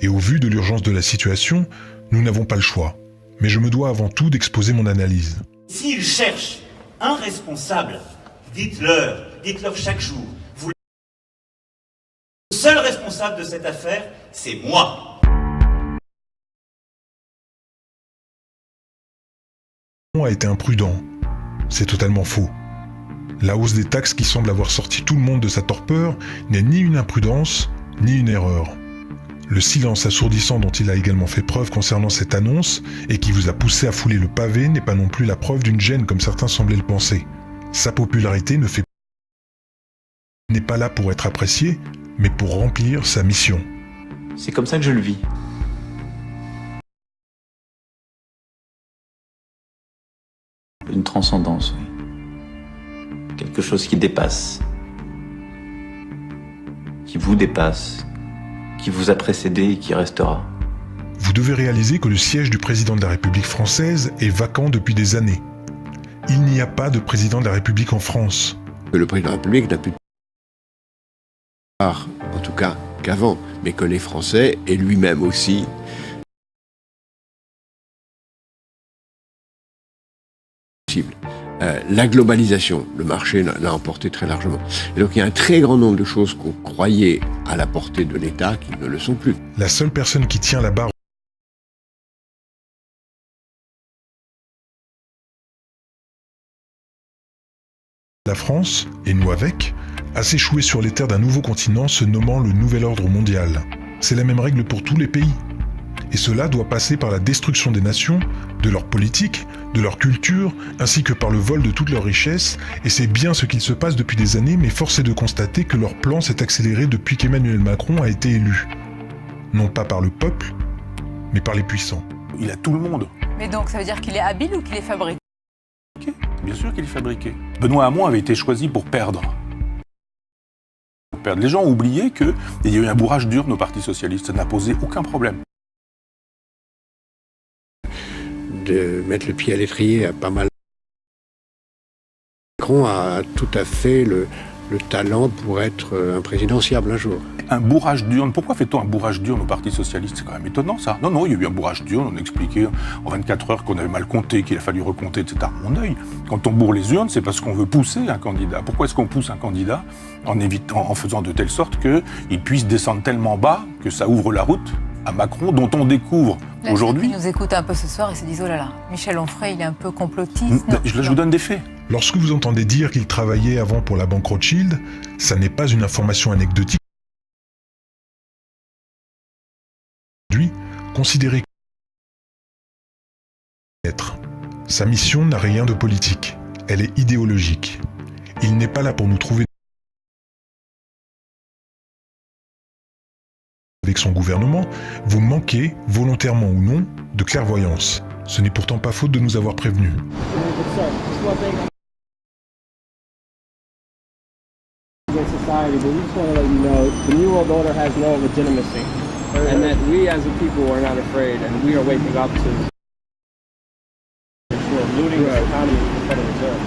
Et au vu de l'urgence de la situation, nous n'avons pas le choix. Mais je me dois avant tout d'exposer mon analyse. S'ils cherchent un responsable, dites-leur chaque jour. Le seul responsable de cette affaire, c'est moi. A été imprudent. C'est totalement faux. La hausse des taxes qui semble avoir sorti tout le monde de sa torpeur n'est ni une imprudence, ni une erreur. Le silence assourdissant dont il a également fait preuve concernant cette annonce et qui vous a poussé à fouler le pavé n'est pas non plus la preuve d'une gêne comme certains semblaient le penser. Sa popularité n'est pas là pour être appréciée, mais pour remplir sa mission. C'est comme ça que je le vis. Une transcendance, oui. Quelque chose qui dépasse. Qui vous dépasse. Qui vous a précédé et qui restera. Vous devez réaliser que le siège du président de la République française est vacant depuis des années. Il n'y a pas de président de la République en France. Le président de la République n'a plus de pouvoir, en tout cas qu'avant, mais que les Français, et lui-même aussi, la globalisation, le marché l'a emporté très largement. Et donc il y a un très grand nombre de choses qu'on croyait à la portée de l'État qui ne le sont plus. La seule personne qui tient la barre la France, et nous avec, a s'échoué sur les terres d'un nouveau continent se nommant le Nouvel Ordre Mondial. C'est la même règle pour tous les pays. Et cela doit passer par la destruction des nations, de leur politique, de leur culture, ainsi que par le vol de toutes leurs richesses, et c'est bien ce qu'il se passe depuis des années, mais force est de constater que leur plan s'est accéléré depuis qu'Emmanuel Macron a été élu. Non pas par le peuple, mais par les puissants. Il a tout le monde. Mais donc ça veut dire qu'il est habile ou qu'il est fabriqué? Bien sûr qu'il est fabriqué. Benoît Hamon avait été choisi pour perdre. Les gens ont oublié qu'il y a eu un bourrage d'urne au Parti Socialiste, ça n'a posé aucun problème. De mettre le pied à l'étrier à pas mal. Macron a tout à fait le talent pour être un présidentiable un jour. Un bourrage d'urne, pourquoi fait-on un bourrage d'urne au Parti Socialiste? C'est quand même étonnant ça. Non, il y a eu un bourrage d'urne, on a expliqué en 24 heures qu'on avait mal compté, qu'il a fallu recompter, etc. Mon œil, quand on bourre les urnes, c'est parce qu'on veut pousser un candidat. Pourquoi est-ce qu'on pousse un candidat? En faisant de telle sorte qu'il puisse descendre tellement bas que ça ouvre la route à Macron, dont on découvre aujourd'hui... Ils nous écoutent un peu ce soir et se disent « Oh là là, Michel Onfray, il est un peu complotiste. » Je vous donne des faits. Lorsque vous entendez dire qu'il travaillait avant pour la banque Rothschild, ça n'est pas une information anecdotique. Aujourd'hui, considérez être. Sa mission n'a rien de politique, elle est idéologique. Il n'est pas là pour nous trouver avec son gouvernement, vous manquez, volontairement ou non, de clairvoyance. Ce n'est pourtant pas faute de nous avoir prévenus. Society, but we just want to let you know the New World Order has no legitimacy, and that we as a people are not afraid, and we are waking up to looting the economy of the Federal Reserve.